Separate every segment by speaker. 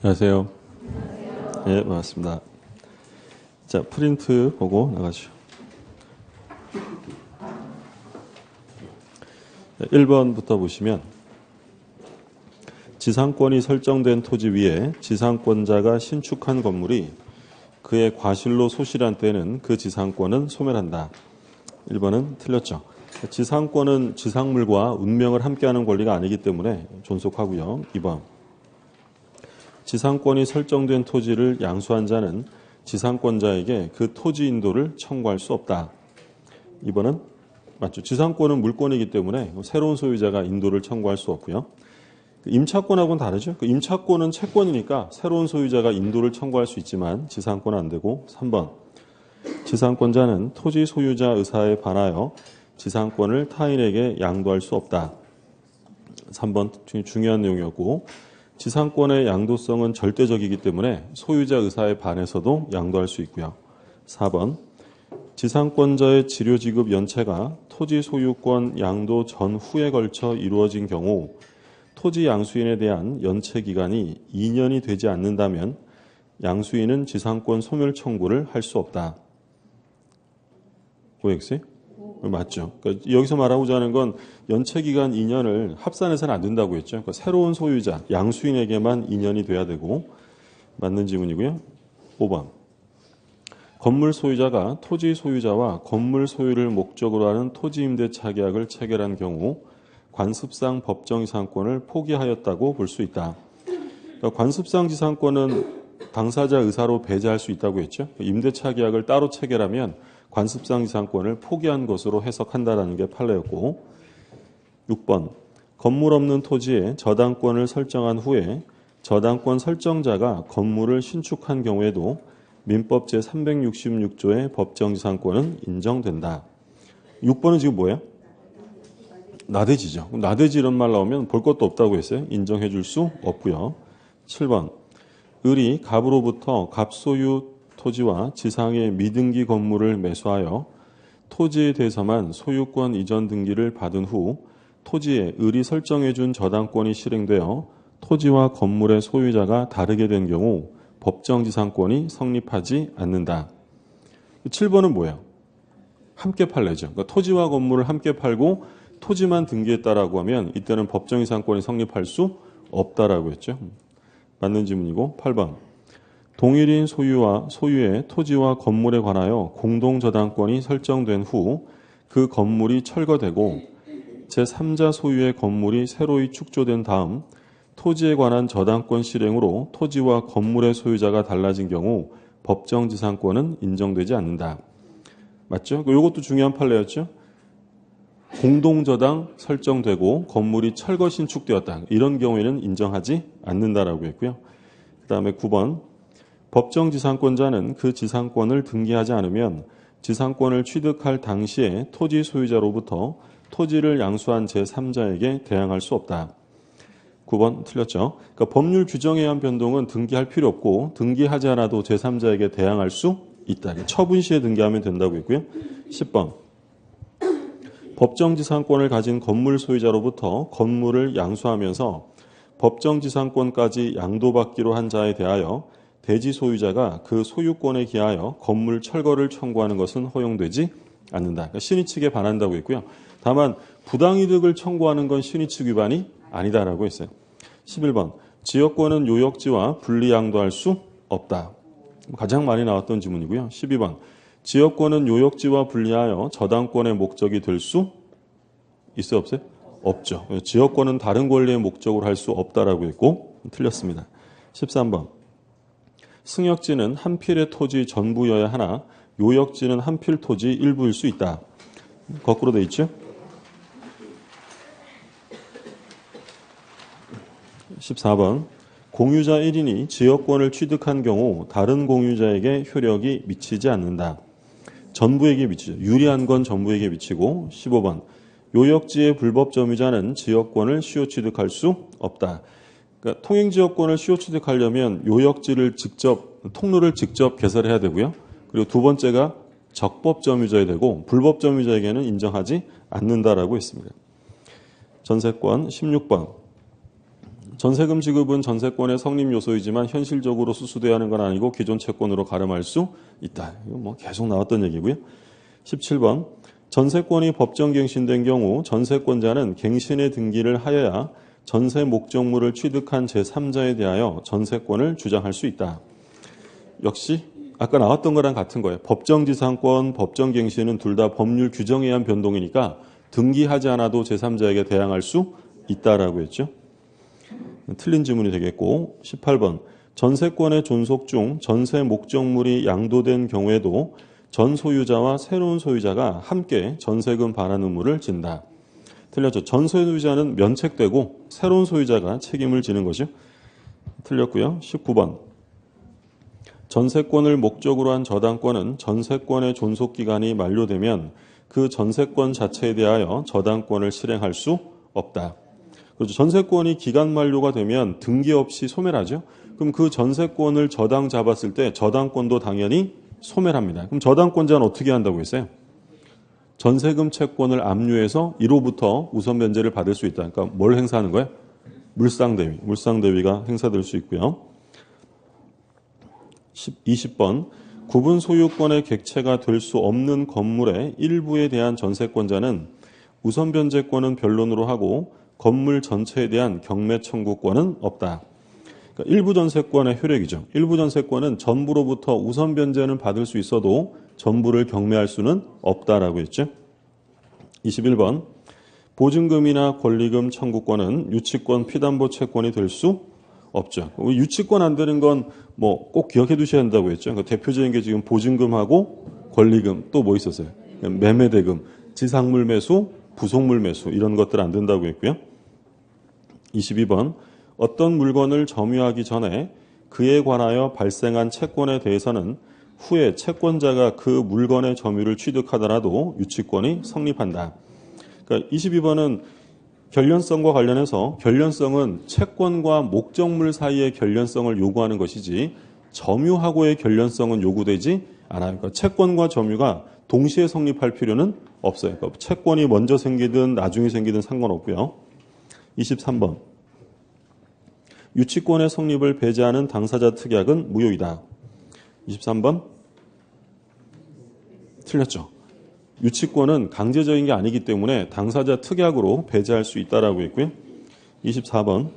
Speaker 1: 안녕하세요. 네, 반갑습니다. 자, 프린트 보고 나가시죠. 1번부터 보시면 지상권이 설정된 토지 위에 지상권자가 신축한 건물이 그의 과실로 소실한 때는 그 지상권은 소멸한다. 1번은 틀렸죠. 지상권은 지상물과 운명을 함께하는 권리가 아니기 때문에 존속하고요. 2번. 지상권이 설정된 토지를 양수한 자는 지상권자에게 그 토지 인도를 청구할 수 없다. 2번은 맞죠. 지상권은 물권이기 때문에 새로운 소유자가 인도를 청구할 수 없고요. 임차권하고는 다르죠. 임차권은 채권이니까 새로운 소유자가 인도를 청구할 수 있지만 지상권은 안 되고. 3번. 지상권자는 토지 소유자 의사에 반하여 지상권을 타인에게 양도할 수 없다. 3번 중요한 내용이었고, 지상권의 양도성은 절대적이기 때문에 소유자 의사에 반해서도 양도할 수 있고요. 4번. 지상권자의 지료지급 연체가 토지 소유권 양도 전후에 걸쳐 이루어진 경우 토지 양수인에 대한 연체 기간이 2년이 되지 않는다면 양수인은 지상권 소멸 청구를 할 수 없다. OX? 맞죠. 그러니까 여기서 말하고자 하는 건 연체 기간 2년을 합산해서는 안 된다고 했죠. 그러니까 새로운 소유자, 양수인에게만 2년이 돼야 되고. 맞는 지문이고요. 5번. 건물 소유자가 토지 소유자와 건물 소유를 목적으로 하는 토지 임대차 계약을 체결한 경우 관습상 법정 지상권을 포기하였다고 볼 수 있다. 그러니까 관습상 지상권은 당사자 의사로 배제할 수 있다고 했죠. 임대차 계약을 따로 체결하면 관습상 지상권을 포기한 것으로 해석한다라는 게 판례였고. 6번. 건물 없는 토지에 저당권을 설정한 후에 저당권 설정자가 건물을 신축한 경우에도 민법 제366조의 법정지상권은 인정된다. 6번은 지금 뭐예요? 나대지죠. 나대지 이런 말 나오면 볼 것도 없다고 했어요. 인정해 줄 수 없고요. 7번. 을이 갑으로부터 갑소유 토지와 지상의 미등기 건물을 매수하여 토지에 대해서만 소유권 이전 등기를 받은 후 토지에 을이 설정해 준 저당권이 실행되어 토지와 건물의 소유자가 다르게 된 경우 법정지상권이 성립하지 않는다. 7번은 뭐예요? 함께 팔래죠. 그러니까 토지와 건물을 함께 팔고 토지만 등기했다라고 하면 이때는 법정지상권이 성립할 수 없다라고 했죠. 맞는 질문이고. 8번. 동일인 소유의 토지와 건물에 관하여 공동저당권이 설정된 후 그 건물이 철거되고 제3자 소유의 건물이 새로이 축조된 다음 토지에 관한 저당권 실행으로 토지와 건물의 소유자가 달라진 경우 법정지상권은 인정되지 않는다. 맞죠? 이것도 중요한 판례였죠. 공동저당 설정되고 건물이 철거 신축되었다. 이런 경우에는 인정하지 않는다라고 했고요. 그 다음에 9번. 법정지상권자는 그 지상권을 등기하지 않으면 지상권을 취득할 당시에 토지 소유자로부터 토지를 양수한 제3자에게 대항할 수 없다. 9번 틀렸죠. 그러니까 법률 규정에 의한 변동은 등기할 필요 없고 등기하지 않아도 제3자에게 대항할 수 있다. 처분 시에 등기하면 된다고 했고요. 10번. 법정지상권을 가진 건물 소유자로부터 건물을 양수하면서 법정지상권까지 양도받기로 한 자에 대하여 대지 소유자가 그 소유권에 기하여 건물 철거를 청구하는 것은 허용되지 않는다. 그러니까 신의 측에 반한다고 했고요. 다만 부당이득을 청구하는 건 신의 측 위반이 아니다라고 했어요. 11번. 지역권은 요역지와 분리양도할 수 없다. 가장 많이 나왔던 지문이고요. 12번. 지역권은 요역지와 분리하여 저당권의 목적이 될 수 있어요? 없어요? 없죠. 지역권은 다른 권리의 목적으로 할 수 없다라고 했고 틀렸습니다. 13번. 승역지는 한 필의 토지 전부여야 하나 요역지는 한 필 토지 일부일 수 있다. 거꾸로 돼 있죠? 14번. 공유자 1인이 지역권을 취득한 경우 다른 공유자에게 효력이 미치지 않는다. 전부에게 미치죠. 유리한 건 전부에게 미치고. 15번. 요역지의 불법 점유자는 지역권을 시효 취득할 수 없다. 그러니까 통행지역권을 시효 취득하려면 요역지를 통로를 직접 개설해야 되고요. 그리고 두 번째가 적법 점유자야 되고 불법 점유자에게는 인정하지 않는다라고 했습니다. 전세권 16번. 전세금 지급은 전세권의 성립 요소이지만 현실적으로 수수돼야 하는 건 아니고 기존 채권으로 가름할 수 있다. 이거 뭐 계속 나왔던 얘기고요. 17번 전세권이 법정갱신된 경우 전세권자는 갱신의 등기를 하여야 전세 목적물을 취득한 제3자에 대하여 전세권을 주장할 수 있다. 역시 아까 나왔던 거랑 같은 거예요. 법정지상권, 법정갱신은 둘 다 법률 규정에 의한 변동이니까 등기하지 않아도 제3자에게 대항할 수 있다라고 했죠. 틀린 지문이 되겠고 18번 전세권의 존속 중 전세 목적물이 양도된 경우에도 전 소유자와 새로운 소유자가 함께 전세금 반환 의무를 진다. 틀렸죠. 전 소유자는 면책되고 새로운 소유자가 책임을 지는 거죠. 틀렸고요. 19번 전세권을 목적으로 한 저당권은 전세권의 존속기간이 만료되면 그 전세권 자체에 대하여 저당권을 실행할 수 없다. 그렇죠. 전세권이 기간 만료가 되면 등기 없이 소멸하죠. 그럼 그 전세권을 저당 잡았을 때 저당권도 당연히 소멸합니다. 그럼 저당권자는 어떻게 한다고 했어요? 전세금 채권을 압류해서 이로부터 우선 변제를 받을 수 있다. 그러니까 뭘 행사하는 거예요? 물상대위. 물상대위가 행사될 수 있고요. 20번 구분 소유권의 객체가 될 수 없는 건물의 일부에 대한 전세권자는 우선 변제권은 변론으로 하고 건물 전체에 대한 경매 청구권은 없다. 그러니까 일부 전세권의 효력이죠. 일부 전세권은 전부로부터 우선 변제는 받을 수 있어도 전부를 경매할 수는 없다라고 했죠. 21번 보증금이나 권리금 청구권은 유치권 피담보 채권이 될 수 없죠. 유치권 안 되는 건 뭐 꼭 기억해 두셔야 한다고 했죠. 그러니까 대표적인 게 지금 보증금하고 권리금 또 뭐 있었어요? 매매대금, 지상물 매수, 부속물 매수 이런 것들 안 된다고 했고요. 22번 어떤 물건을 점유하기 전에 그에 관하여 발생한 채권에 대해서는 후에 채권자가 그 물건의 점유를 취득하더라도 유치권이 성립한다. 그러니까 22번은 결련성과 관련해서 결련성은 채권과 목적물 사이의 결련성을 요구하는 것이지 점유하고의 결련성은 요구되지 않아요. 그러니까 채권과 점유가 동시에 성립할 필요는 없어요. 그러니까 채권이 먼저 생기든 나중에 생기든 상관없고요. 23번 유치권의 성립을 배제하는 당사자 특약은 무효이다. 23번 틀렸죠. 유치권은 강제적인 게 아니기 때문에 당사자 특약으로 배제할 수 있다라고 했고요. 24번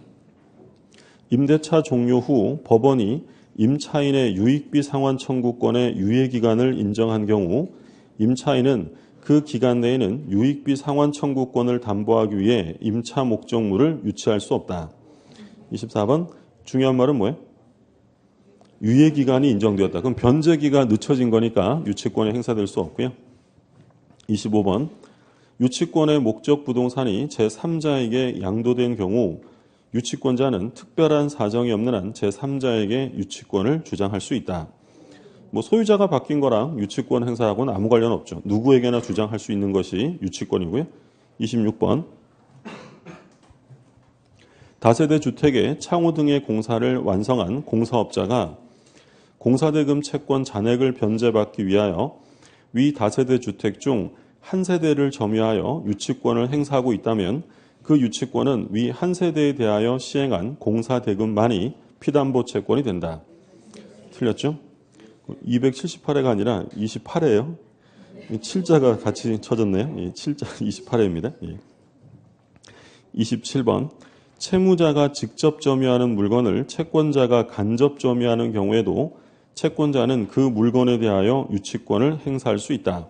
Speaker 1: 임대차 종료 후 법원이 임차인의 유익비 상환 청구권의 유예기간을 인정한 경우 임차인은 그 기간 내에는 유익비 상환 청구권을 담보하기 위해 임차 목적물을 유치할 수 없다. 24번 중요한 말은 뭐예요? 유예기간이 인정되었다. 그럼 변제기가 늦춰진 거니까 유치권이 행사될 수 없고요. 25번 유치권의 목적 부동산이 제3자에게 양도된 경우 유치권자는 특별한 사정이 없는 한 제3자에게 유치권을 주장할 수 있다. 뭐 소유자가 바뀐 거랑 유치권 행사하고는 아무 관련 없죠. 누구에게나 주장할 수 있는 것이 유치권이고요. 26번 다세대 주택의 창호 등의 공사를 완성한 공사업자가 공사대금 채권 잔액을 변제받기 위하여 위 다세대 주택 중 한 세대를 점유하여 유치권을 행사하고 있다면 그 유치권은 위 한 세대에 대하여 시행한 공사대금만이 피담보 채권이 된다. 틀렸죠? 278회가 아니라 28회예요. 7자가 같이 쳐졌네요. 7자 28회입니다. 27번 채무자가 직접 점유하는 물건을 채권자가 간접 점유하는 경우에도 채권자는 그 물건에 대하여 유치권을 행사할 수 있다.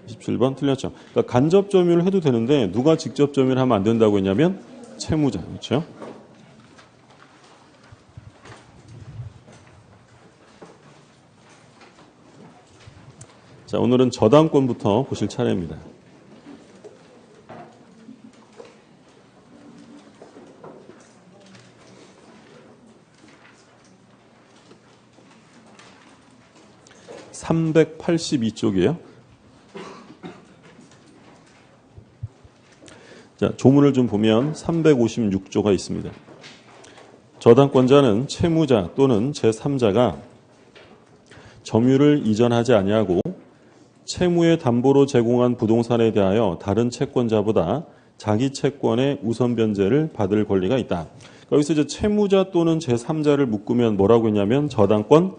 Speaker 1: 27번 틀렸죠. 그러니까 간접 점유를 해도 되는데 누가 직접 점유를 하면 안 된다고 했냐면 채무자. 그렇죠? 자, 오늘은 저당권부터 보실 차례입니다. (382쪽이에요) 자, 조문을 좀 보면 356조가 있습니다. 저당권자는 채무자 또는 제3자가 점유를 이전하지 아니하고 채무의 담보로 제공한 부동산에 대하여 다른 채권자보다 자기 채권의 우선 변제를 받을 권리가 있다. 여기서 이제 채무자 또는 제3자를 묶으면 뭐라고 했냐면 저당권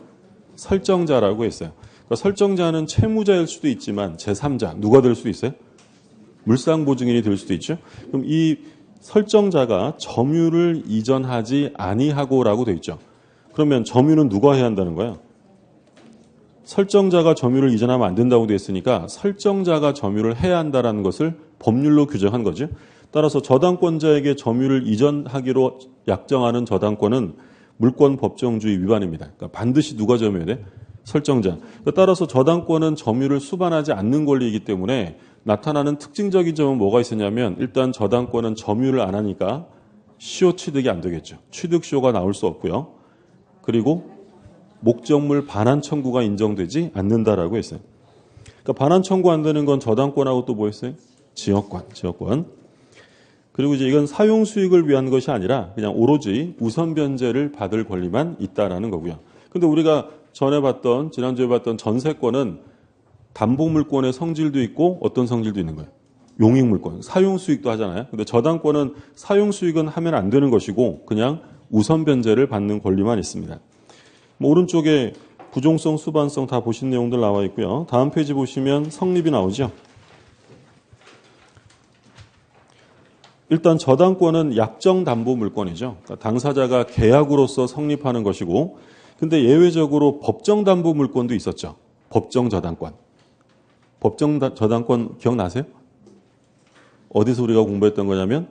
Speaker 1: 설정자라고 했어요. 그러니까 설정자는 채무자일 수도 있지만 제3자 누가 될 수도 있어요? 물상보증인이 될 수도 있죠. 그럼 이 설정자가 점유를 이전하지 아니하고라고 돼 있죠. 그러면 점유는 누가 해야 한다는 거예요? 설정자가 점유를 이전하면 안 된다고 돼 있으니까 설정자가 점유를 해야 한다는 것을 법률로 규정한 거죠. 따라서 저당권자에게 점유를 이전하기로 약정하는 저당권은 물권 법정주의 위반입니다. 그러니까 반드시 누가 점유해야 돼? 설정자. 따라서 저당권은 점유를 수반하지 않는 권리이기 때문에 나타나는 특징적인 점은 뭐가 있었냐면 일단 저당권은 점유를 안 하니까 시효 취득이 안 되겠죠. 취득시효가 나올 수 없고요. 그리고 목적물 반환 청구가 인정되지 않는다라고 했어요. 그러니까 반환 청구 안 되는 건 저당권하고 또 뭐 했어요? 지역권. 그리고 이제 이건 사용 수익을 위한 것이 아니라 그냥 오로지 우선 변제를 받을 권리만 있다라는 거고요. 근데 우리가 지난주에 봤던 전세권은 담보물권의 성질도 있고 어떤 성질도 있는 거예요? 용익물권, 사용 수익도 하잖아요. 근데 저당권은 사용 수익은 하면 안 되는 것이고 그냥 우선 변제를 받는 권리만 있습니다. 오른쪽에 부종성, 수반성 다 보신 내용들 나와 있고요. 다음 페이지 보시면 성립이 나오죠. 일단 저당권은 약정 담보 물권이죠. 그러니까 당사자가 계약으로서 성립하는 것이고, 근데 예외적으로 법정 담보 물권도 있었죠. 법정 저당권. 법정 저당권 기억나세요? 어디서 우리가 공부했던 거냐면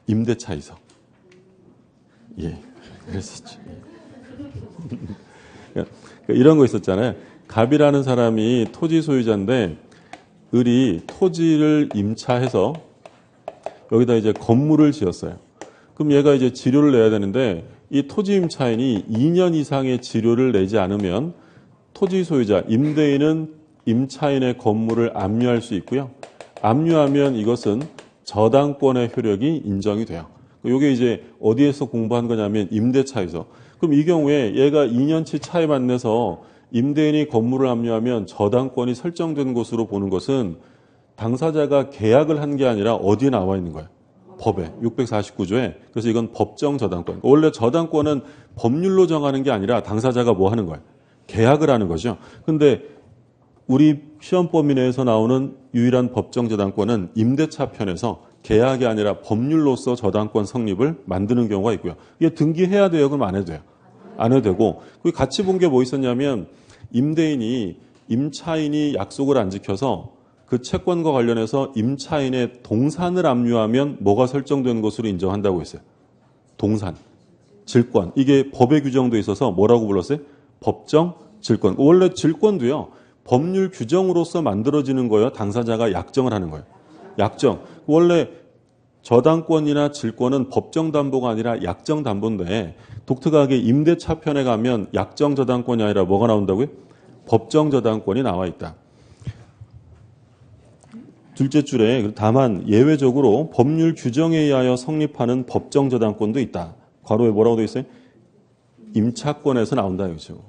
Speaker 1: 임대차에서. 예, 그랬었죠. 그러니까 이런 거 있었잖아요. 갑이라는 사람이 토지 소유자인데 을이 토지를 임차해서 여기다 이제 건물을 지었어요. 그럼 얘가 이제 지료를 내야 되는데 이 토지 임차인이 2년 이상의 지료를 내지 않으면 토지 소유자, 임대인은 임차인의 건물을 압류할 수 있고요. 압류하면 이것은 저당권의 효력이 인정이 돼요. 이게 이제 어디에서 공부한 거냐면 임대차에서. 그럼 이 경우에 얘가 2년치 차에 반해서 임대인이 건물을 압류하면 저당권이 설정된 것으로 보는 것은 당사자가 계약을 한 게 아니라 어디에 나와 있는 거예요? 법에 649조에. 그래서 이건 법정 저당권. 원래 저당권은 법률로 정하는 게 아니라 당사자가 뭐 하는 거예요? 계약을 하는 거죠. 근데 우리 시험 범위 내에서 나오는 유일한 법정 저당권은 임대차 편에서 계약이 아니라 법률로서 저당권 성립을 만드는 경우가 있고요. 이게 등기해야 돼요? 그럼 안 해도 돼요? 안 해도 되고. 같이 본 게 뭐 있었냐면 임대인이 임차인이 약속을 안 지켜서 그 채권과 관련해서 임차인의 동산을 압류하면 뭐가 설정된 것으로 인정한다고 했어요. 동산, 질권. 이게 법에 규정돼 있어서 뭐라고 불렀어요? 법정 질권. 원래 질권도요. 법률 규정으로서 만들어지는 거예요. 당사자가 약정을 하는 거예요. 약정. 원래 저당권이나 질권은 법정 담보가 아니라 약정 담보인데 독특하게 임대차 편에 가면 약정 저당권이 아니라 뭐가 나온다고요? 법정 저당권이 나와 있다. 둘째 줄에 다만 예외적으로 법률 규정에 의하여 성립하는 법정 저당권도 있다. 괄호에 뭐라고 되어 있어요? 임차권에서 나온다. 그렇죠.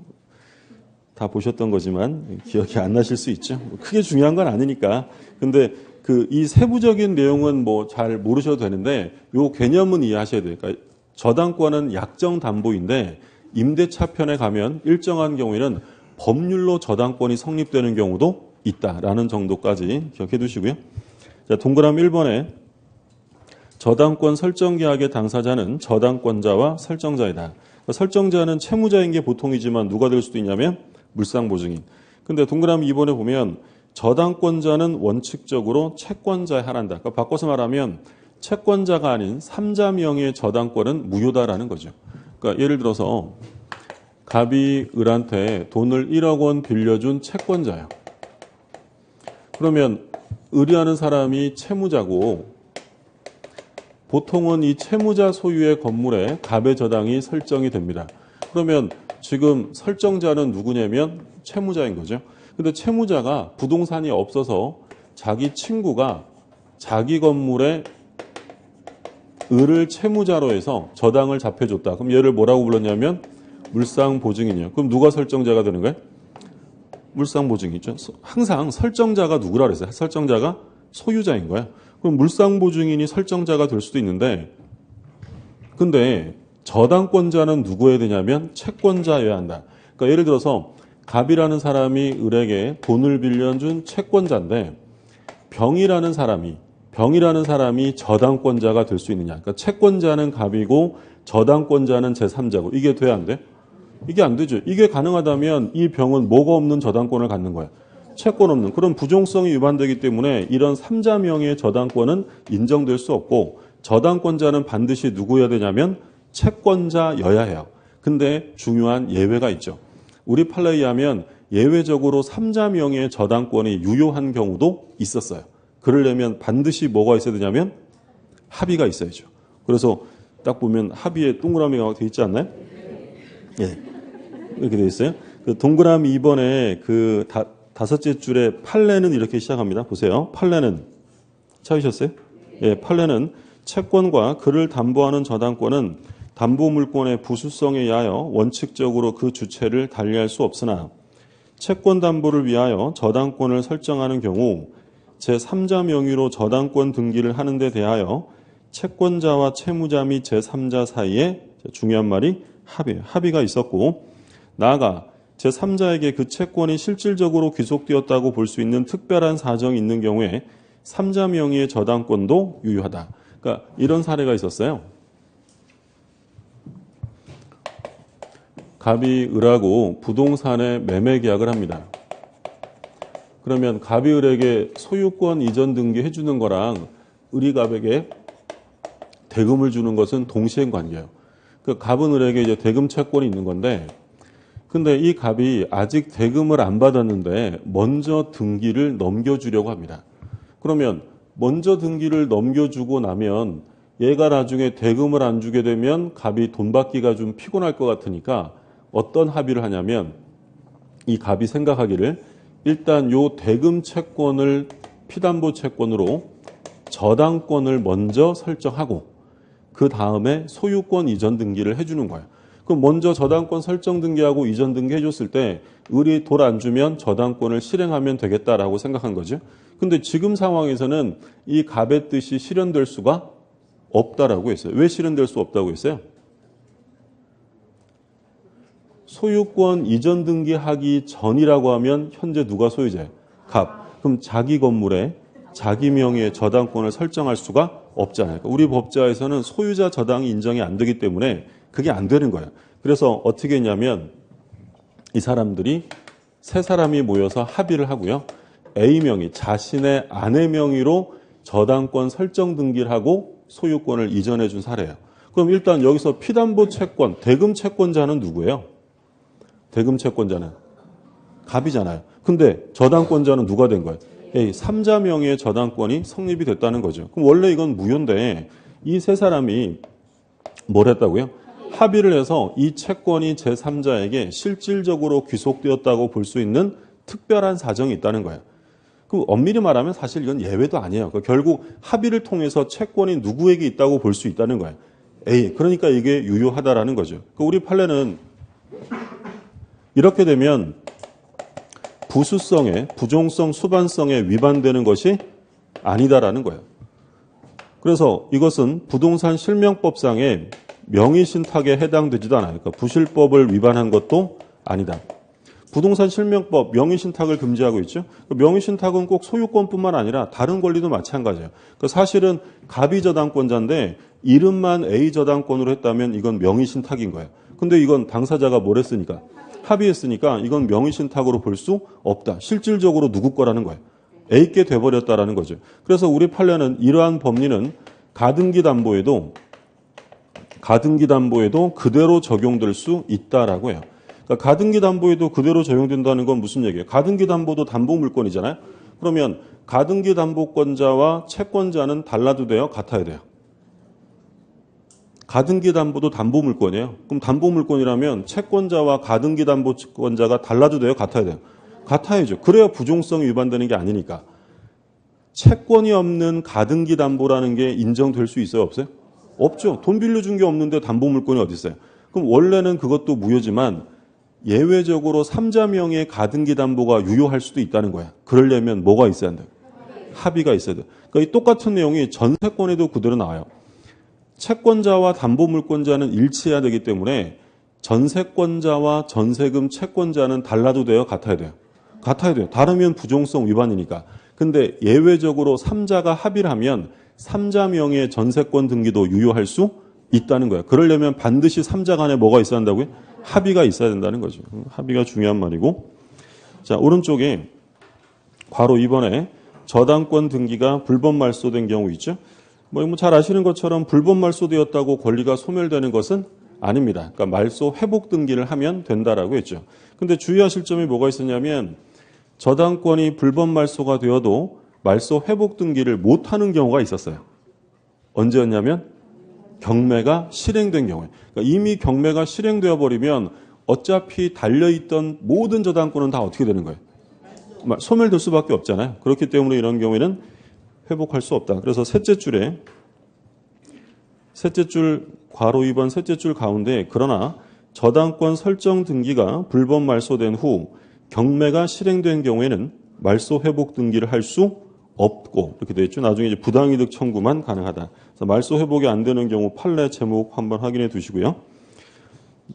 Speaker 1: 다 보셨던 거지만 기억이 안 나실 수 있죠. 크게 중요한 건 아니니까. 근데 이 세부적인 내용은 뭐 잘 모르셔도 되는데 요 개념은 이해하셔야 돼요. 그러니까 저당권은 약정 담보인데 임대차 편에 가면 일정한 경우에는 법률로 저당권이 성립되는 경우도 있다라는 정도까지 기억해 두시고요. 자, 동그라미 1번에 저당권 설정 계약의 당사자는 저당권자와 설정자이다. 그러니까 설정자는 채무자인 게 보통이지만 누가 될 수도 있냐면 물상보증인. 근데 동그라미 2번에 보면 저당권자는 원칙적으로 채권자에 한한다. 그러니까 바꿔서 말하면 채권자가 아닌 3자 명의의 저당권은 무효다라는 거죠. 그러니까 예를 들어서 갑이 을한테 돈을 1억 원 빌려준 채권자예요. 그러면 을이라는 사람이 채무자고 보통은 이 채무자 소유의 건물에 갑의 저당이 설정이 됩니다. 그러면 지금 설정자는 누구냐면 채무자인 거죠. 근데 채무자가 부동산이 없어서 자기 친구가 자기 건물에 을을 채무자로 해서 저당을 잡혀줬다. 그럼 얘를 뭐라고 불렀냐면 물상보증인이요. 그럼 누가 설정자가 되는 거예요? 물상보증이죠. 항상 설정자가 누구라 그랬어요? 설정자가 소유자인 거예요. 그럼 물상보증인이 설정자가 될 수도 있는데 근데 저당권자는 누구여야 되냐면 채권자여야 한다. 그러니까 예를 들어서 갑이라는 사람이 을에게 돈을 빌려준 채권자인데 병이라는 사람이 저당권자가 될 수 있느냐. 그러니까 채권자는 갑이고 저당권자는 제3자고 이게 돼야 안 돼? 이게 안 되죠. 이게 가능하다면 이 병은 뭐가 없는 저당권을 갖는 거야. 채권 없는. 그런 부종성이 위반되기 때문에 이런 3자 명의의 저당권은 인정될 수 없고 저당권자는 반드시 누구여야 되냐면 채권자여야 해요. 근데 중요한 예외가 있죠. 우리 판례에 의하면 예외적으로 3자 명의의 저당권이 유효한 경우도 있었어요. 그러려면 반드시 뭐가 있어야 되냐면 합의가 있어야죠. 그래서 딱 보면 합의에 동그라미가 되어 있지 않나요? 예. 이렇게 되어 있어요. 그 동그라미 2번에 그 다섯째 줄에 판례는 이렇게 시작합니다. 보세요. 판례는 찾으셨어요? 예, 판례는 채권과 그를 담보하는 저당권은 담보물권의 부수성에 의하여 원칙적으로 그 주체를 달리할 수 없으나 채권 담보를 위하여 저당권을 설정하는 경우 제3자 명의로 저당권 등기를 하는 데 대하여 채권자와 채무자 및 제3자 사이에 중요한 말이 합의가 있었고 나아가 제3자에게 그 채권이 실질적으로 귀속되었다고 볼 수 있는 특별한 사정이 있는 경우에 3자 명의의 저당권도 유효하다. 그러니까 이런 사례가 있었어요. 갑이 을하고 부동산의 매매 계약을 합니다. 그러면 갑이 을에게 소유권 이전 등기해 주는 거랑 을이 갑에게 대금을 주는 것은 동시행 관계예요. 그 갑은 을에게 이제 대금 채권이 있는 건데 근데 이 갑이 아직 대금을 안 받았는데 먼저 등기를 넘겨주려고 합니다. 그러면 먼저 등기를 넘겨주고 나면 얘가 나중에 대금을 안 주게 되면 갑이 돈 받기가 좀 피곤할 것 같으니까 어떤 합의를 하냐면 이 갑이 생각하기를 일단 요 대금 채권을 피담보 채권으로 저당권을 먼저 설정하고 그 다음에 소유권 이전 등기를 해주는 거예요. 그럼 먼저 저당권 설정 등기하고 이전 등기 해줬을 때 을이 돈 안 주면 저당권을 실행하면 되겠다라고 생각한 거죠. 근데 지금 상황에서는 이 갑의 뜻이 실현될 수가 없다라고 했어요. 왜 실현될 수 없다고 했어요? 소유권 이전 등기하기 전이라고 하면 현재 누가 소유자예요? 갑. 그럼 자기 건물에 자기 명의의 저당권을 설정할 수가 없잖아요. 우리 법자에서는 소유자 저당이 인정이 안 되기 때문에 그게 안 되는 거예요. 그래서 어떻게 했냐면 이 사람들이 세 사람이 모여서 합의를 하고요. A 명의 자신의 아내 명의로 저당권 설정 등기를 하고 소유권을 이전해 준 사례예요. 그럼 일단 여기서 피담보 채권, 대금 채권자는 누구예요? 대금 채권자는 갑이잖아요. 근데 저당권자는 누가 된 거예요? A, 3자 명의의 저당권이 성립이 됐다는 거죠. 그럼 원래 이건 무효인데 이 세 사람이 뭘 했다고요? 합의를 해서 이 채권이 제3자에게 실질적으로 귀속되었다고 볼 수 있는 특별한 사정이 있다는 거예요. 그 엄밀히 말하면 사실 이건 예외도 아니에요. 그러니까 결국 합의를 통해서 채권이 누구에게 있다고 볼 수 있다는 거예요. A. 그러니까 이게 유효하다라는 거죠. 그러니까 우리 판례는 이렇게 되면 부수성에, 부종성, 수반성에 위반되는 것이 아니다라는 거예요. 그래서 이것은 부동산 실명법상의 명의신탁에 해당되지도 않아요. 그러니까 부실법을 위반한 것도 아니다. 부동산 실명법 명의신탁을 금지하고 있죠. 명의신탁은 꼭 소유권뿐만 아니라 다른 권리도 마찬가지예요. 그러니까 사실은 갑이 저당권자인데 이름만 A 저당권으로 했다면 이건 명의신탁인 거예요. 근데 이건 당사자가 뭘 했으니까? 합의했으니까 이건 명의신탁으로 볼 수 없다. 실질적으로 누구 거라는 거예요. A께 돼버렸다라는 거죠. 그래서 우리 판례는 이러한 법리는 가등기 담보에도 그대로 적용될 수 있다라고 해요. 그러니까 가등기 담보에도 그대로 적용된다는 건 무슨 얘기예요? 가등기 담보도 담보 물권이잖아요. 그러면 가등기 담보권자와 채권자는 달라도 돼요? 같아야 돼요? 가등기 담보도 담보 물권이에요. 그럼 담보 물권이라면 채권자와 가등기 담보권자가 달라도 돼요? 같아야 돼요? 같아야죠. 그래야 부종성이 위반되는 게 아니니까. 채권이 없는 가등기 담보라는 게 인정될 수 있어요? 없어요? 없죠. 돈 빌려준 게 없는데 담보 물권이 어디 있어요? 그럼 원래는 그것도 무효지만 예외적으로 3자 명의 가등기 담보가 유효할 수도 있다는 거야. 그러려면 뭐가 있어야 한다? 합의가 있어야 돼. 그러니까 이 똑같은 내용이 전세권에도 그대로 나와요. 채권자와 담보물권자는 일치해야 되기 때문에 전세권자와 전세금 채권자는 달라도 돼요? 같아야 돼요? 같아야 돼요. 다르면 부종성 위반이니까. 근데 예외적으로 3자가 합의를 하면 3자 명의의 전세권 등기도 유효할 수 있다는 거예요. 그러려면 반드시 3자 간에 뭐가 있어야 한다고요? 합의가 있어야 된다는 거죠. 합의가 중요한 말이고. 자, 오른쪽에 괄호 2번에 저당권 등기가 불법 말소된 경우 있죠. 뭐 잘 아시는 것처럼 불법 말소되었다고 권리가 소멸되는 것은 아닙니다. 그러니까 말소 회복 등기를 하면 된다라고 했죠. 근데 주의하실 점이 뭐가 있었냐면 저당권이 불법 말소가 되어도 말소 회복 등기를 못하는 경우가 있었어요. 언제였냐면 경매가 실행된 경우에. 그러니까 이미 경매가 실행되어 버리면 어차피 달려있던 모든 저당권은 다 어떻게 되는 거예요? 소멸될 수밖에 없잖아요. 그렇기 때문에 이런 경우에는 회복할 수 없다. 그래서 셋째 줄 괄호 2번 셋째 줄 가운데 그러나 저당권 설정 등기가 불법 말소된 후 경매가 실행된 경우에는 말소 회복 등기를 할 수 없고 이렇게 되어 있죠. 나중에 이제 부당이득 청구만 가능하다. 그래서 말소 회복이 안 되는 경우 판례 제목 한번 확인해 두시고요.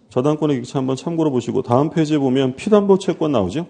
Speaker 1: 저당권의 객체 한번 참고로 보시고 다음 페이지에 보면 피담보 채권 나오죠.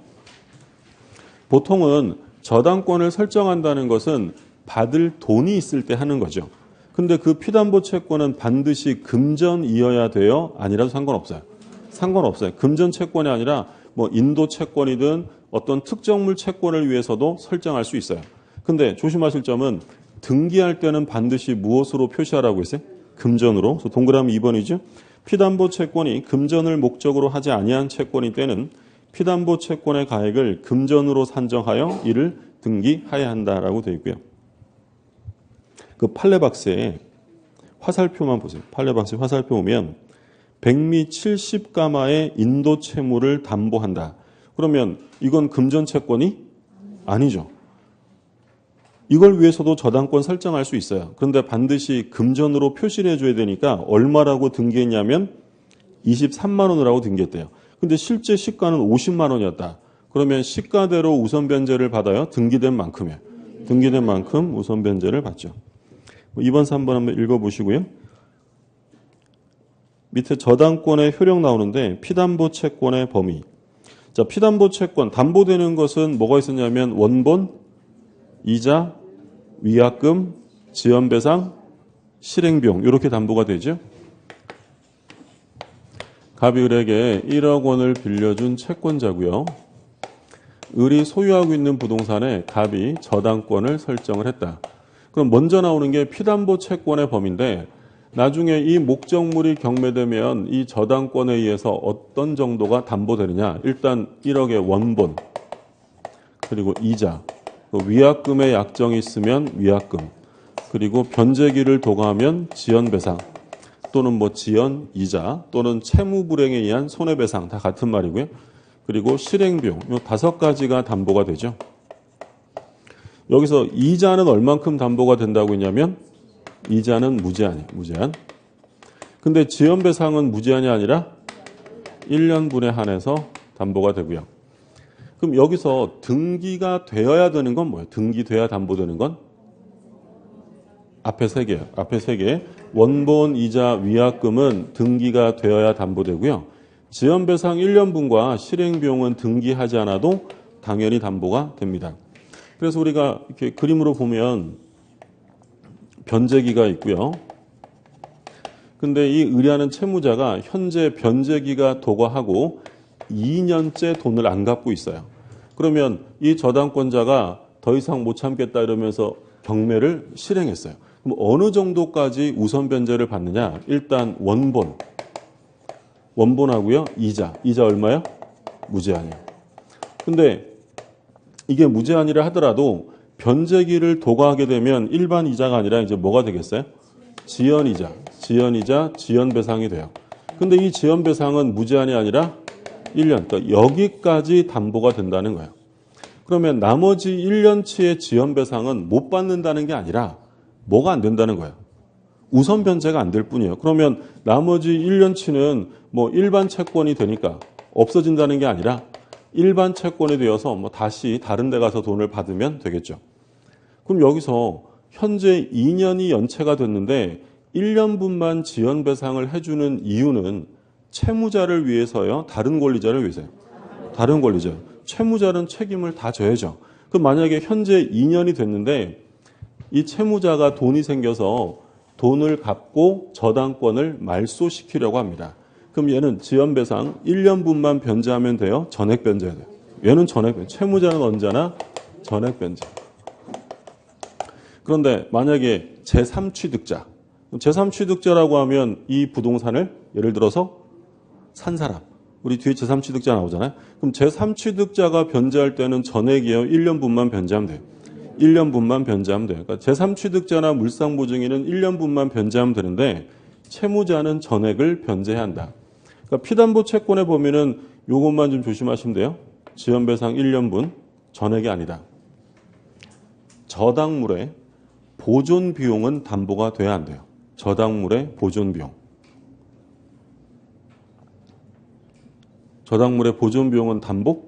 Speaker 1: 보통은 저당권을 설정한다는 것은 받을 돈이 있을 때 하는 거죠. 근데 그 피담보 채권은 반드시 금전이어야 돼요? 아니라도 상관없어요. 상관없어요. 금전 채권이 아니라 뭐 인도 채권이든 어떤 특정물 채권을 위해서도 설정할 수 있어요. 근데 조심하실 점은 등기할 때는 반드시 무엇으로 표시하라고 했어요? 금전으로. 그래서 동그라미 2번이죠. 피담보 채권이 금전을 목적으로 하지 아니한 채권일 때는 피담보 채권의 가액을 금전으로 산정하여 이를 등기해야 한다라고 되어 있고요. 그 판례박스에 화살표만 보세요. 판례박스에 화살표 보면 백미 70가마의 인도 채무를 담보한다. 그러면 이건 금전 채권이 아니죠. 이걸 위해서도 저당권 설정할 수 있어요. 그런데 반드시 금전으로 표시를 해줘야 되니까 얼마라고 등기했냐면 23만 원이라고 등기했대요. 근데 실제 시가는 50만 원이었다. 그러면 시가대로 우선 변제를 받아요. 등기된 만큼이에요. 등기된 만큼 우선 변제를 받죠. 2번, 3번 한번 읽어보시고요. 밑에 저당권의 효력 나오는데 피담보 채권의 범위. 자, 피담보 채권 담보되는 것은 뭐가 있었냐면 원본, 이자, 위약금, 지연배상, 실행비용 이렇게 담보가 되죠. 갑이 을에게 1억 원을 빌려준 채권자고요. 을이 소유하고 있는 부동산에 갑이 저당권을 설정을 했다. 그럼 먼저 나오는 게 피담보 채권의 범위인데 나중에 이 목적물이 경매되면 이 저당권에 의해서 어떤 정도가 담보되느냐. 일단 1억의 원본 그리고 이자 위약금의 약정이 있으면 위약금 그리고 변제기를 도과하면 지연배상 또는 뭐 지연 이자 또는 채무 불행에 의한 손해배상 다 같은 말이고요. 그리고 실행비용 이 5가지가 담보가 되죠. 여기서 이자는 얼만큼 담보가 된다고 했냐면 이자는 무제한이에요. 무제한. 근데 지연배상은 무제한이 아니라 1년분에 한해서 담보가 되고요. 그럼 여기서 등기가 되어야 되는 건 뭐예요? 등기돼야 담보되는 건? 앞에 3개예요. 앞에 3개. 원본, 이자, 위약금은 등기가 되어야 담보되고요. 지연배상 1년분과 실행비용은 등기하지 않아도 당연히 담보가 됩니다. 그래서 우리가 이렇게 그림으로 보면 변제기가 있고요. 근데 이 의뢰하는 채무자가 현재 변제기가 도과하고 2년째 돈을 안 갚고 있어요. 그러면 이 저당권자가 더 이상 못 참겠다 이러면서 경매를 실행했어요. 그럼 어느 정도까지 우선 변제를 받느냐? 일단 원본하고요. 이자 얼마요? 무제한이에요. 근데 이게 무제한이라 하더라도 변제기를 도과하게 되면 일반 이자가 아니라 이제 뭐가 되겠어요? 지연이자, 지연배상이 돼요. 근데 이 지연배상은 무제한이 아니라 1년, 그러니까 여기까지 담보가 된다는 거예요. 그러면 나머지 1년치의 지연배상은 못 받는다는 게 아니라 뭐가 안 된다는 거예요? 우선 변제가 안 될 뿐이에요. 그러면 나머지 1년치는 뭐 일반 채권이 되니까 없어진다는 게 아니라 일반 채권이 되어서 뭐 다시 다른 데 가서 돈을 받으면 되겠죠. 그럼 여기서 현재 2년이 연체가 됐는데 1년분만 지연배상을 해주는 이유는 채무자를 위해서요? 다른 권리자를 위해서요? 다른 권리자. 채무자는 책임을 다 져야죠. 그럼 만약에 현재 2년이 됐는데 이 채무자가 돈이 생겨서 돈을 갚고 저당권을 말소시키려고 합니다. 그럼 얘는 지연배상 1년분만 변제하면 돼요? 전액 변제해야 돼요? 얘는 전액 변제. 채무자는 언제나 전액 변제. 그런데 만약에 제3취득자. 제3취득자라고 하면 이 부동산을 예를 들어서 산 사람. 우리 뒤에 제3취득자 나오잖아요. 그럼 제3취득자가 변제할 때는 전액이에요? 1년분만 변제하면 돼요? 1년분만 변제하면 돼요. 그러니까 제3취득자나 물상보증인은 1년분만 변제하면 되는데 채무자는 전액을 변제해야 한다. 그러니까 피담보 채권에 보면은 요것만 좀 조심하시면 돼요. 지연배상 1년분 전액이 아니다. 저당물의 보존 비용은 담보가 돼야 안 돼요. 저당물의 보존 비용. 저당물의 보존 비용은 담보?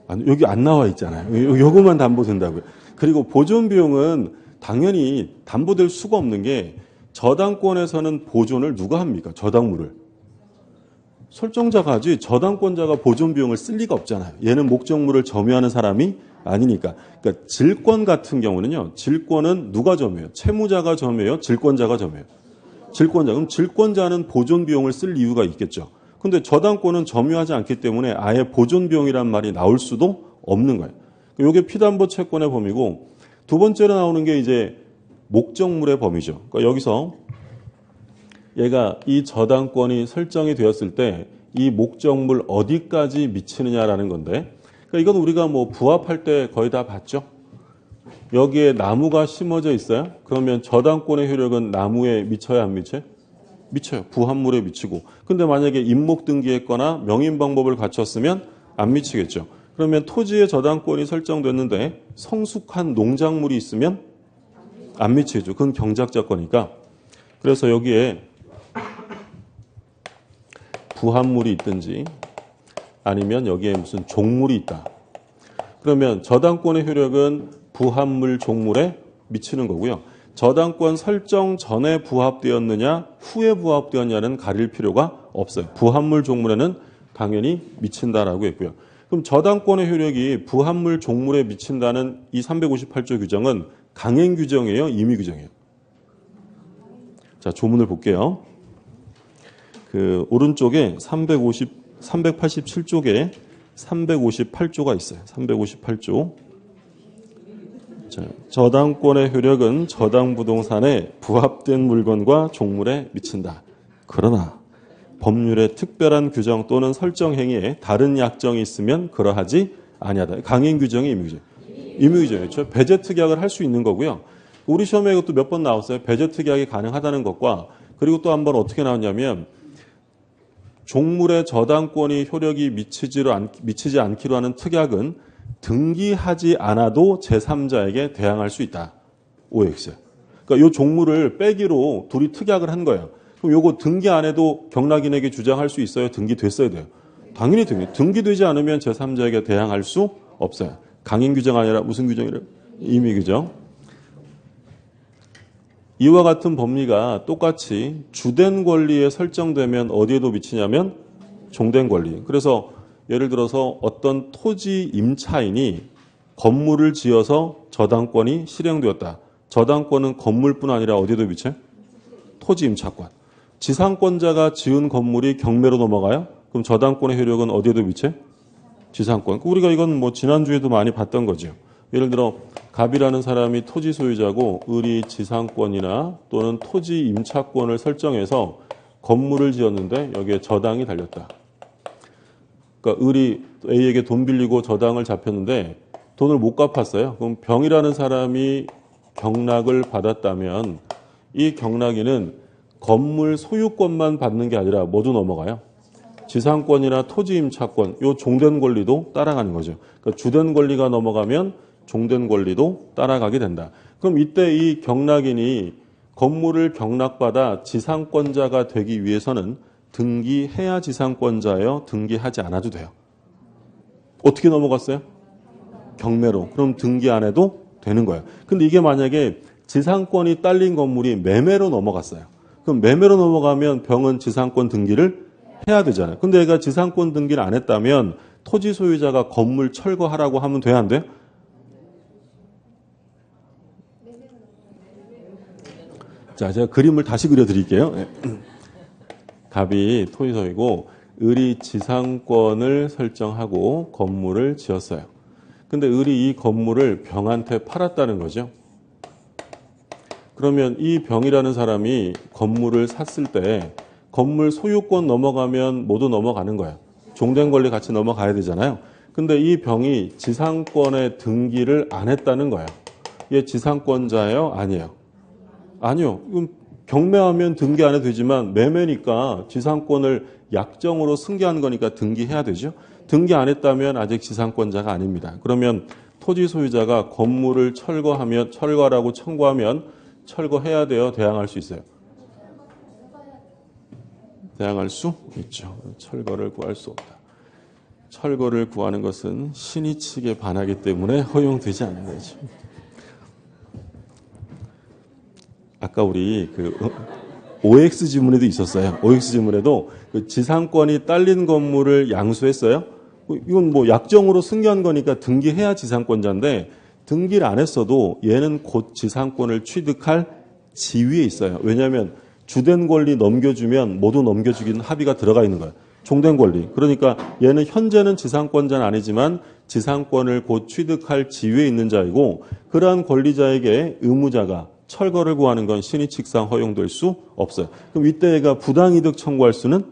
Speaker 1: 아니, 여기 안 나와 있잖아요. 요것만 담보된다고요. 그리고 보존 비용은 당연히 담보될 수가 없는 게 저당권에서는 보존을 누가 합니까? 저당물을. 설정자가 하지 저당권자가 보존 비용을 쓸 리가 없잖아요. 얘는 목적물을 점유하는 사람이 아니니까. 그러니까 질권 같은 경우는요. 질권은 누가 점유해요? 채무자가 점유해요? 질권자가 점유해요? 질권자. 그럼 질권자는 보존 비용을 쓸 이유가 있겠죠. 근데 저당권은 점유하지 않기 때문에 아예 보존 비용이란 말이 나올 수도 없는 거예요. 이게 피담보 채권의 범위고 두 번째로 나오는 게 이제 목적물의 범위죠. 그러니까 여기서 얘가 이 저당권이 설정이 되었을 때 이 목적물 어디까지 미치느냐라는 건데 그러니까 이건 우리가 뭐 부합할 때 거의 다 봤죠. 여기에 나무가 심어져 있어요. 그러면 저당권의 효력은 나무에 미쳐야 안 미쳐요? 미쳐요. 부합물에 미치고. 근데 만약에 임목 등기했거나 명인 방법을 갖췄으면 안 미치겠죠. 그러면 토지의 저당권이 설정됐는데 성숙한 농작물이 있으면 안 미치죠. 그건 경작자 거니까. 그래서 여기에 부합물이 있든지 아니면 여기에 무슨 종물이 있다. 그러면 저당권의 효력은 부합물 종물에 미치는 거고요. 저당권 설정 전에 부합되었느냐 후에 부합되었냐는 가릴 필요가 없어요. 부합물 종물에는 당연히 미친다라고 했고요. 그럼 저당권의 효력이 부합물 종물에 미친다는 이 358조 규정은 강행 규정이에요? 임의 규정이에요? 자, 조문을 볼게요. 그 오른쪽에 387쪽에 358조가 있어요. 358조. 자, 저당권의 효력은 저당 부동산에 부합된 물건과 종물에 미친다. 그러나 법률의 특별한 규정 또는 설정 행위에 다른 약정이 있으면 그러하지 아니하다. 강행 규정이 임의 규정. 임의 규정이죠. 배제 특약을 할 수 있는 거고요. 우리 시험에 이것도 몇 번 나왔어요. 배제 특약이 가능하다는 것과 그리고 또 한 번 어떻게 나왔냐면 종물의 저당권이 효력이 미치지 않기로 하는 특약은 등기하지 않아도 제3자에게 대항할 수 있다. OX. 그러니까 이 종물을 빼기로 둘이 특약을 한 거예요. 그럼 요거 등기 안 해도 경락인에게 주장할 수 있어요? 등기됐어야 돼요. 당연히 등기되지 않으면 제3자에게 대항할 수 없어요. 강행 규정 아니라 무슨 규정이래요? 임의 규정. 이와 같은 법리가 똑같이 주된 권리에 설정되면 어디에도 미치냐면 종된 권리. 그래서 예를 들어서 어떤 토지 임차인이 건물을 지어서 저당권이 실행되었다. 저당권은 건물뿐 아니라 어디에도 미쳐요? 토지 임차권. 지상권자가 지은 건물이 경매로 넘어가요? 그럼 저당권의 효력은 어디에도 미쳐요? 지상권. 우리가 이건 뭐 지난주에도 많이 봤던 거죠. 예를 들어 갑이라는 사람이 토지 소유자고 을이 지상권이나 또는 토지 임차권을 설정해서 건물을 지었는데 여기에 저당이 달렸다. 그러니까 을이 A에게 돈 빌리고 저당을 잡혔는데 돈을 못 갚았어요. 그럼 병이라는 사람이 경락을 받았다면 이 경락인은 건물 소유권만 받는 게 아니라 뭐도 넘어가요? 지상권이나 토지 임차권, 요 종된 권리도 따라가는 거죠. 그러니까 주된 권리가 넘어가면 종된 권리도 따라가게 된다. 그럼 이때 이 경락인이 건물을 경락받아 지상권자가 되기 위해서는 등기해야 지상권자예요? 등기하지 않아도 돼요? 어떻게 넘어갔어요? 경매로. 그럼 등기 안 해도 되는 거예요. 근데 이게 만약에 지상권이 딸린 건물이 매매로 넘어갔어요. 그럼 매매로 넘어가면 병은 지상권 등기를 해야 되잖아요. 근데 얘가 지상권 등기를 안 했다면 토지 소유자가 건물 철거하라고 하면 돼야 안 돼요? 자, 제가 그림을 다시 그려드릴게요. 갑이 토지소유고 을이 지상권을 설정하고 건물을 지었어요. 근데 을이 이 건물을 병한테 팔았다는 거죠. 그러면 이 병이라는 사람이 건물을 샀을 때 건물 소유권 넘어가면 모두 넘어가는 거예요. 종된 권리 같이 넘어가야 되잖아요. 근데 이 병이 지상권의 등기를 안 했다는 거예요. 얘 지상권자예요? 아니에요? 아니요. 경매하면 등기 안 해도 되지만 매매니까 지상권을 약정으로 승계한 거니까 등기해야 되죠. 등기 안 했다면 아직 지상권자가 아닙니다. 그러면 토지 소유자가 건물을 철거라고 청구하면 철거해야 돼요? 대항할 수 있어요? 대항할 수 있죠. 철거를 구할 수 없다. 철거를 구하는 것은 신의 측에 반하기 때문에 허용되지 않는 거죠. 아까 우리 그 OX 지문에도 있었어요. OX 지문에도 그 지상권이 딸린 건물을 양수했어요. 이건 뭐 약정으로 승계한 거니까 등기해야 지상권자인데 등기를 안 했어도 얘는 곧 지상권을 취득할 지위에 있어요. 왜냐하면 주된 권리 넘겨주면 모두 넘겨주기는 합의가 들어가 있는 거예요. 종된 권리. 그러니까 얘는 현재는 지상권자는 아니지만 지상권을 곧 취득할 지위에 있는 자이고 그러한 권리자에게 의무자가 철거를 구하는 건 신의칙상 허용될 수 없어요. 그럼 이때 얘가 부당이득 청구할 수는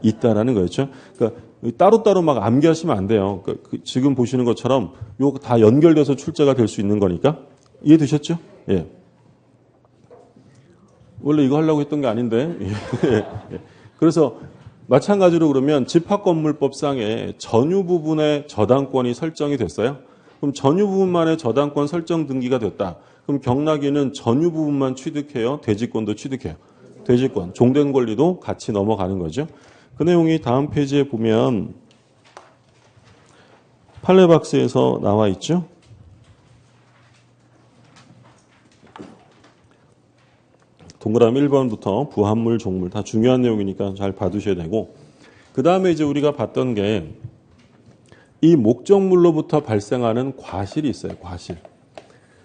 Speaker 1: 있다라는 거였죠. 그러니까 따로따로 막 암기하시면 안 돼요. 그러니까 지금 보시는 것처럼 요거 다 연결돼서 출제가 될 수 있는 거니까. 이해되셨죠? 예. 원래 이거 하려고 했던 게 아닌데. 예. 그래서 마찬가지로 그러면 집합건물법상에 전유 부분의 저당권이 설정이 됐어요. 그럼 전유 부분만의 저당권 설정 등기가 됐다. 그럼 경락인은 전유 부분만 취득해요? 대지권도 취득해요? 대지권, 종된 권리도 같이 넘어가는 거죠. 그 내용이 다음 페이지에 보면 판례박스에서 나와 있죠. 동그라미 1번부터 부합물, 종물 다 중요한 내용이니까 잘 봐두셔야 되고 그 다음에 이제 우리가 봤던 게 이 목적물로부터 발생하는 과실이 있어요. 과실.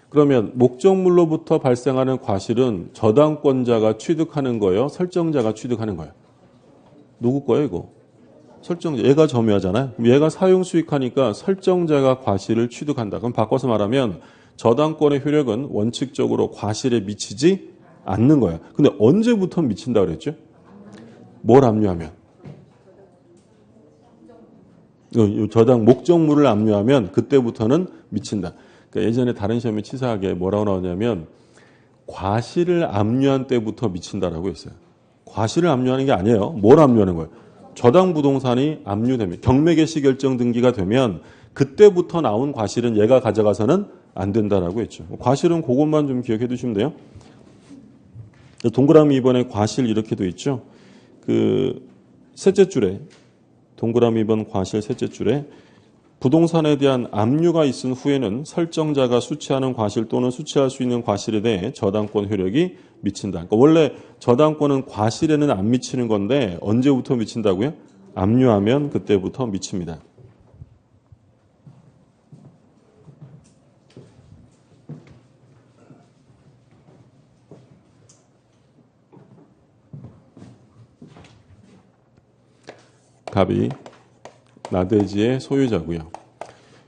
Speaker 1: 그러면 목적물로부터 발생하는 과실은 저당권자가 취득하는 거예요? 설정자가 취득하는 거예요? 누구 거예요 이거? 설정자. 얘가 점유하잖아요. 얘가 사용 수익하니까 설정자가 과실을 취득한다. 그럼 바꿔서 말하면 저당권의 효력은 원칙적으로 과실에 미치지 않는 거예요. 근데 언제부터 미친다 그랬죠? 뭘 압류하면? 저당 목적물을 압류하면 그때부터는 미친다. 그러니까 예전에 다른 시험에 치사하게 뭐라고 나오냐면 과실을 압류한 때부터 미친다라고 했어요. 과실을 압류하는 게 아니에요. 뭘 압류하는 거예요? 저당 부동산이 압류되면 경매 개시 결정 등기가 되면 그때부터 나온 과실은 얘가 가져가서는 안 된다라고 했죠. 과실은 그것만 좀 기억해 두시면 돼요. 동그라미 2번에 과실 이렇게 돼 있죠. 그 셋째 줄에 동그라미 2번 과실 셋째 줄에 부동산에 대한 압류가 있은 후에는 설정자가 수취하는 과실 또는 수취할 수 있는 과실에 대해 저당권 효력이 미친다. 그러니까 원래 저당권은 과실에는 안 미치는 건데 언제부터 미친다고요? 압류하면 그때부터 미칩니다. 갑이 나대지의 소유자고요.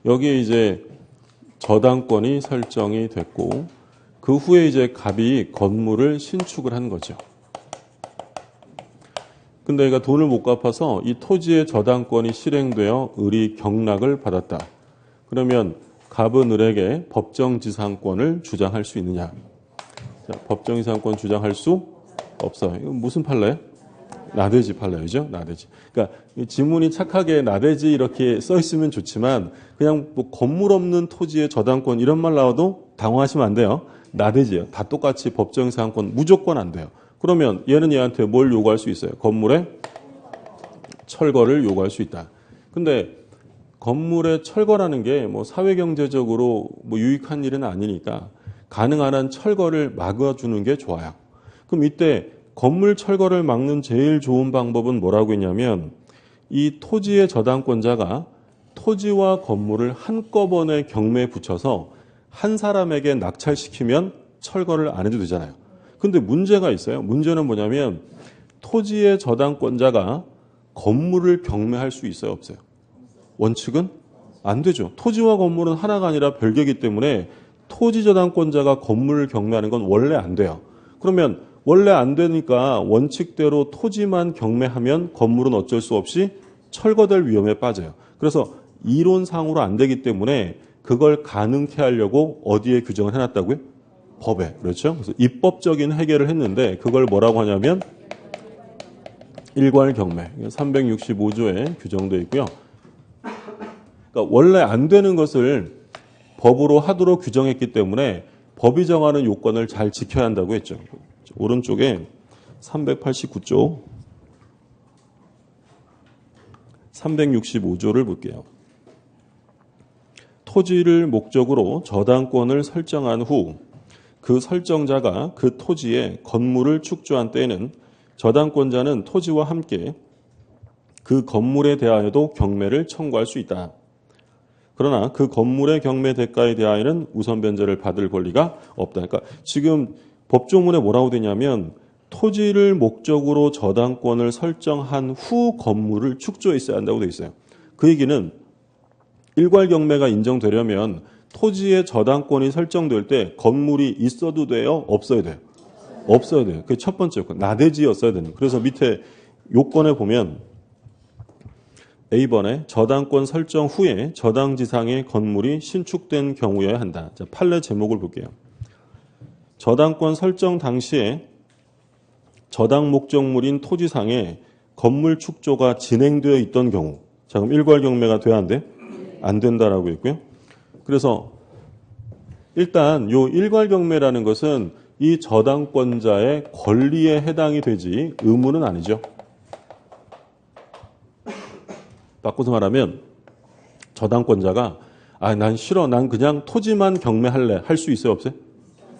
Speaker 1: 여기에 이제 저당권이 설정이 됐고 그 후에 이제 갑이 건물을 신축을 한 거죠. 근데 얘가 돈을 못 갚아서 이 토지의 저당권이 실행되어 을이 경락을 받았다. 그러면 갑은 을에게 법정지상권을 주장할 수 있느냐? 자, 법정지상권 주장할 수 없어요. 이거 무슨 판례예요? 나대지 판례죠. 나대지. 그러니까 지문이 착하게 나대지 이렇게 써 있으면 좋지만 그냥 뭐 건물 없는 토지의 저당권 이런 말 나와도 당황하시면 안 돼요. 나대지예요. 다 똑같이 법정지상권 무조건 안 돼요. 그러면 얘는 얘한테 뭘 요구할 수 있어요? 건물의 철거를 요구할 수 있다. 근데 건물의 철거라는 게 뭐 사회경제적으로 뭐 유익한 일은 아니니까 가능한 한 철거를 막아주는 게 좋아요. 그럼 이때 건물 철거를 막는 제일 좋은 방법은 뭐라고 했냐면 이 토지의 저당권자가 토지와 건물을 한꺼번에 경매에 붙여서 한 사람에게 낙찰시키면 철거를 안 해도 되잖아요. 근데 문제가 있어요. 문제는 뭐냐면 토지의 저당권자가 건물을 경매할 수 있어요, 없어요? 원칙은 안 되죠. 토지와 건물은 하나가 아니라 별개이기 때문에 토지 저당권자가 건물을 경매하는 건 원래 안 돼요. 그러면 원래 안 되니까 원칙대로 토지만 경매하면 건물은 어쩔 수 없이 철거될 위험에 빠져요. 그래서 이론상으로 안 되기 때문에 그걸 가능케 하려고 어디에 규정을 해놨다고요? 법에. 그렇죠? 그래서 입법적인 해결을 했는데 그걸 뭐라고 하냐면 일괄경매 365조에 규정되어 있고요. 그러니까 원래 안 되는 것을 법으로 하도록 규정했기 때문에 법이 정하는 요건을 잘 지켜야 한다고 했죠. 오른쪽에 389조 365조를 볼게요. 토지를 목적으로 저당권을 설정한 후 그 설정자가 그 토지에 건물을 축조한 때에는 저당권자는 토지와 함께 그 건물에 대하여도 경매를 청구할 수 있다. 그러나 그 건물의 경매 대가에 대하여는 우선 변제를 받을 권리가 없다. 그러니까 지금 법조문에 뭐라고 되냐면 토지를 목적으로 저당권을 설정한 후 건물을 축조했어야 한다고 돼 있어요. 그 얘기는 일괄 경매가 인정되려면 토지의 저당권이 설정될 때 건물이 있어도 돼요? 없어야 돼요? 없어야 돼요. 그게 첫 번째 요건. 나대지였어야 되는. 그래서 밑에 요건에 보면 A번에 저당권 설정 후에 저당지상의 건물이 신축된 경우여야 한다. 자, 판례 제목을 볼게요. 저당권 설정 당시에 저당 목적물인 토지상에 건물 축조가 진행되어 있던 경우. 자, 그럼 일괄 경매가 돼야 안 돼? 안 된다라고 했고요. 그래서 일단 요 일괄 경매라는 것은 이 저당권자의 권리에 해당이 되지 의무는 아니죠. 바꿔서 말하면 저당권자가 난 싫어. 난 그냥 토지만 경매할래. 할 수 있어요? 없어요?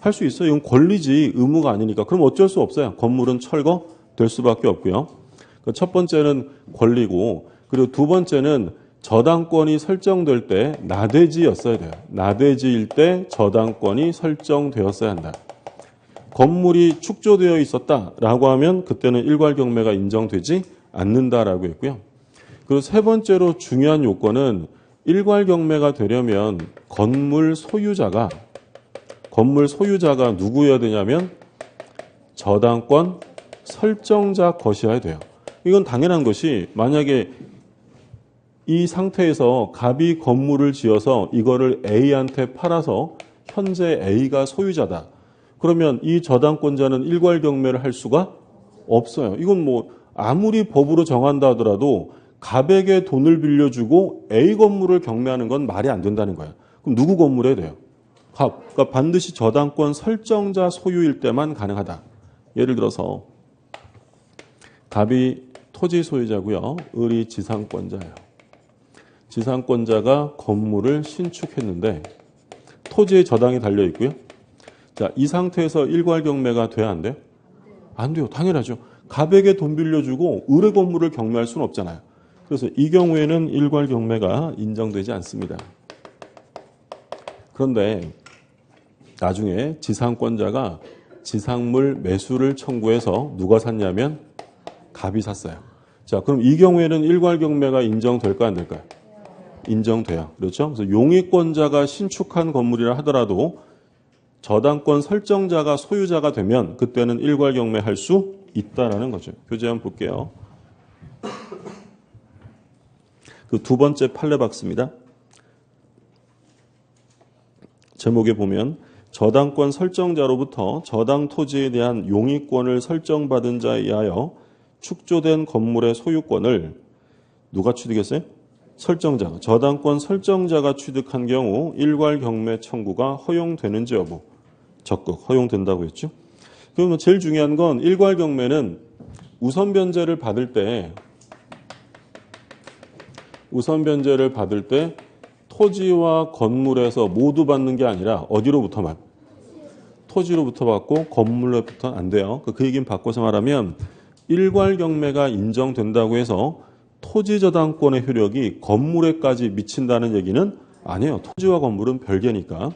Speaker 1: 할 수 있어요. 이건 권리지 의무가 아니니까. 그럼 어쩔 수 없어요. 건물은 철거될 수밖에 없고요. 첫 번째는 권리고 그리고 두 번째는 저당권이 설정될 때 나대지였어야 돼요. 나대지일 때 저당권이 설정되었어야 한다. 건물이 축조되어 있었다라고 하면 그때는 일괄 경매가 인정되지 않는다라고 했고요. 그리고 세 번째로 중요한 요건은 일괄 경매가 되려면 건물 소유자가 누구여야 되냐면 저당권 설정자 것이어야 돼요. 이건 당연한 것이 만약에 이 상태에서 갑이 건물을 지어서 이거를 A한테 팔아서 현재 A가 소유자다. 그러면 이 저당권자는 일괄 경매를 할 수가 없어요. 이건 뭐 아무리 법으로 정한다 하더라도 갑에게 돈을 빌려주고 A 건물을 경매하는 건 말이 안 된다는 거예요. 그럼 누구 건물에 돼요? 갑. 그러니까 반드시 저당권 설정자 소유일 때만 가능하다. 예를 들어서 갑이 토지 소유자고요. 을이 지상권자예요. 지상권자가 건물을 신축했는데 토지에 저당이 달려 있고요. 자, 이 상태에서 일괄 경매가 돼야 안 돼요? 안 돼요. 당연하죠. 갑에게 돈 빌려주고 을의 건물을 경매할 수는 없잖아요. 그래서 이 경우에는 일괄 경매가 인정되지 않습니다. 그런데 나중에 지상권자가 지상물 매수를 청구해서 누가 샀냐면 갑이 샀어요. 자, 그럼 이 경우에는 일괄 경매가 인정될까 안 될까요? 인정돼요. 그렇죠? 그래서 용의권자가 신축한 건물이라 하더라도 저당권 설정자가 소유자가 되면 그때는 일괄 경매할 수 있다라는 거죠. 교재 한번 볼게요. 그 두 번째 판례 박스입니다. 제목에 보면 저당권 설정자로부터 저당 토지에 대한 용의권을 설정받은 자에 의하여 축조된 건물의 소유권을 누가 취득했어요? 설정자가. 저당권 설정자가 취득한 경우 일괄 경매 청구가 허용되는지 여부. 적극 허용된다고 했죠. 그러면 제일 중요한 건 일괄 경매는 우선 변제를 받을 때 토지와 건물에서 모두 받는 게 아니라 어디로부터만? 토지로부터 받고 건물로부터는 안 돼요. 그 얘기는 바꿔서 말하면 일괄 경매가 인정된다고 해서 토지 저당권의 효력이 건물에까지 미친다는 얘기는 아니에요. 토지와 건물은 별개니까.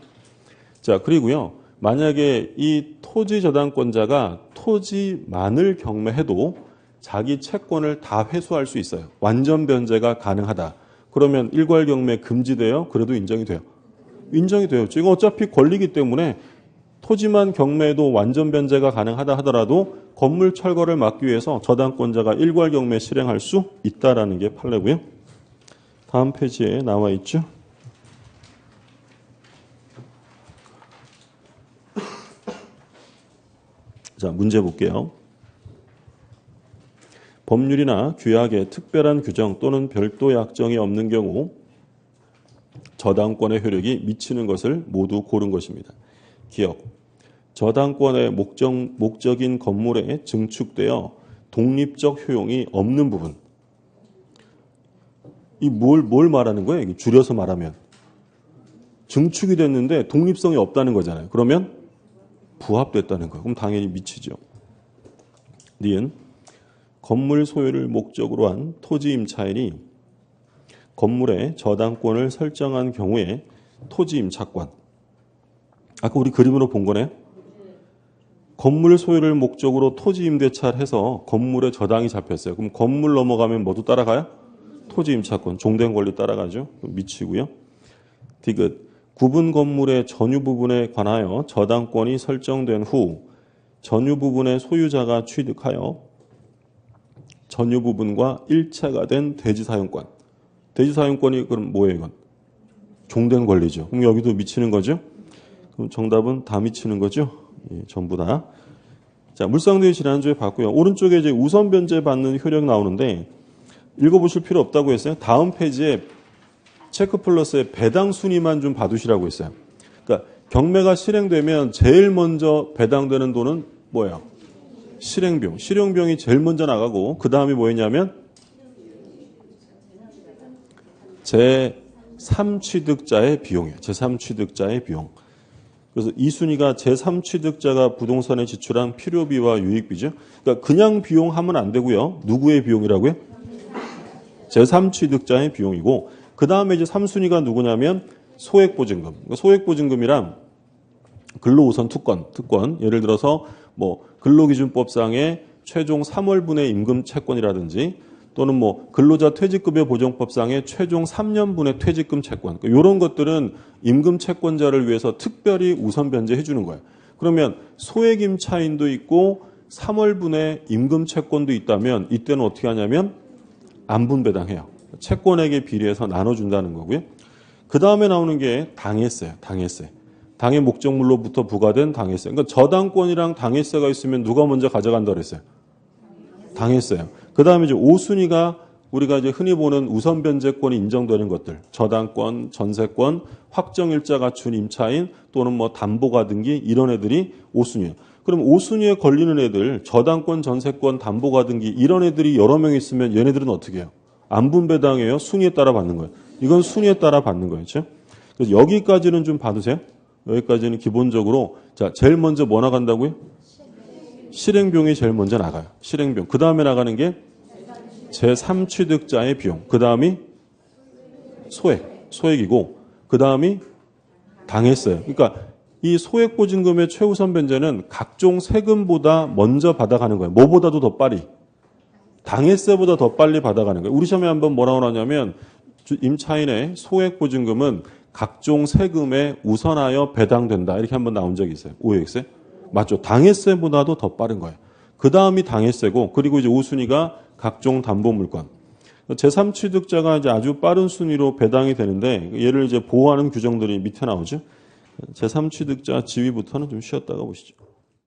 Speaker 1: 자, 그리고요. 만약에 이 토지 저당권자가 토지만을 경매해도 자기 채권을 다 회수할 수 있어요. 완전 변제가 가능하다. 그러면 일괄 경매 금지돼요? 그래도 인정이 돼요. 인정이 돼요. 지금 어차피 권리기 때문에 토지만 경매해도 완전 변제가 가능하다 하더라도 건물 철거를 막기 위해서 저당권자가 일괄 경매 실행할 수 있다라는 게 판례고요. 다음 페이지에 나와 있죠. 자, 문제 볼게요. 법률이나 규약에 특별한 규정 또는 별도 약정이 없는 경우 저당권의 효력이 미치는 것을 모두 고른 것입니다. 기억. 저당권의 목적인 건물에 증축되어 독립적 효용이 없는 부분. 이 뭘 말하는 거예요? 줄여서 말하면. 증축이 됐는데 독립성이 없다는 거잖아요. 그러면 부합됐다는 거예요. 그럼 당연히 미치죠. 니은. 건물 소유를 목적으로 한 토지 임차인이 건물의 저당권을 설정한 경우에 토지 임차권. 아까 우리 그림으로 본 거네. 건물 소유를 목적으로 토지 임대차를 해서 건물에 저당이 잡혔어요. 그럼 건물 넘어가면 뭐도 따라가요? 토지 임차권, 종된 권리 따라가죠. 미치고요. 디귿. 구분 건물의 전유 부분에 관하여 저당권이 설정된 후 전유 부분의 소유자가 취득하여 전유 부분과 일체가 된 대지 사용권. 대지 사용권이 그럼 뭐예요, 이건? 종된 권리죠. 그럼 여기도 미치는 거죠? 그럼 정답은 다 미치는 거죠? 예, 전부 다. 자, 물상대위 지난주에 봤고요. 오른쪽에 이제 우선 변제 받는 효력 나오는데 읽어보실 필요 없다고 했어요. 다음 페이지에 체크 플러스의 배당 순위만 좀 봐두시라고 했어요. 그러니까 경매가 실행되면 제일 먼저 배당되는 돈은 뭐예요? 실행비용. 실행비용이 제일 먼저 나가고 그 다음이 뭐였냐면 제3취득자의 비용이에요. 제3취득자의 비용. 그래서 2순위가 제3취득자가 부동산에 지출한 필요비와 유익비죠. 그러니까 그냥 비용하면 안 되고요. 누구의 비용이라고요? 제3취득자의 비용이고 그 다음에 이제 3순위가 누구냐면 소액보증금. 그러니까 소액보증금이란 근로우선 특권. 예를 들어서 뭐 근로기준법상의 최종 3월분의 임금 채권이라든지 또는 뭐 근로자 퇴직급여 보정법상의 최종 3년분의 퇴직금 채권. 그러니까 이런 것들은 임금 채권자를 위해서 특별히 우선 변제해 주는 거예요. 그러면 소액 임차인도 있고 3월분의 임금 채권도 있다면 이때는 어떻게 하냐면 안분배당해요. 채권액에 비례해서 나눠준다는 거고요. 그 다음에 나오는 게 당해세예요. 당해세. 당해 목적물로부터 부과된 당해세. 그러니까 저당권이랑 당해세가 있으면 누가 먼저 가져간다 그랬어요? 당해세요. 그 다음에 이제 5순위가 우리가 이제 흔히 보는 우선 변제권이 인정되는 것들. 저당권, 전세권, 확정일자 갖춘 임차인 또는 뭐 담보가 등기 이런 애들이 5순위예요. 그럼 5순위에 걸리는 애들, 저당권, 전세권, 담보가 등기 이런 애들이 여러 명 있으면 얘네들은 어떻게 해요? 안분배당해요? 순위에 따라 받는 거예요. 이건 순위에 따라 받는 거예요. 그렇죠? 그래서 여기까지는 좀 봐두세요. 여기까지는 기본적으로 자 제일 먼저 뭐 나간다고요? 실행비용이 제일 먼저 나가요. 실행비용. 그 다음에 나가는 게 제3취득자의 비용. 그 다음이 소액이고 그 다음이 당했어요. 그러니까 이 소액보증금의 최우선 변제는 각종 세금보다 먼저 받아가는 거예요. 뭐보다도 더 빨리. 당해세보다 더 빨리 받아가는 거예요. 우리 시험에 한번 뭐라고 나오냐면 임차인의 소액보증금은 각종 세금에 우선하여 배당된다. 이렇게 한번 나온 적이 있어요. OX에. 맞죠. 당해세보다도 더 빠른 거예요. 그 다음이 당해세고 그리고 이제 5순위가 각종 담보물권. 제3취득자가 이제 아주 빠른 순위로 배당이 되는데 얘를 이제 보호하는 규정들이 밑에 나오죠. 제3취득자 지위부터는 좀 쉬었다가 보시죠.